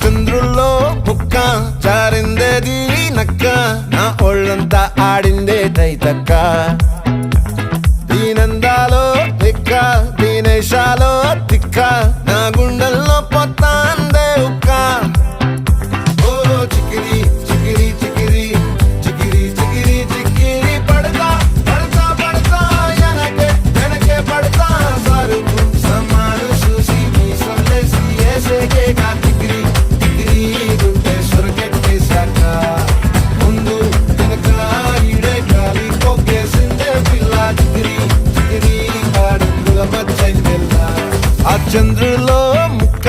చంద్రుల్లో ముక్క జారిందేది నక్క నా ఒళ్ళంతా ఆడిందే తైతక్క దీనందాలో తిక్క దీనేశాలో తిక్క నా గుండెల్లో పొత్తాందే ఉక్క ఓ చికిరి చికిరి చికిరి చికిరి చికిరి చికిరి పడతా పడతా పడతా వెనకే వెనకే పడతా సరుకు సమాను చూసి మీ సొల్లేసి ఏసేకే కా చికిరి చికిరి గుంటే సొరకెట్టేశాక ముందు వెనక ఈడే గాలి కొక్కేసిందే పిల్ల చికిరి చికిరి అడుగుల మధ్య పిల్ల ఆ చంద్రులో ముక్క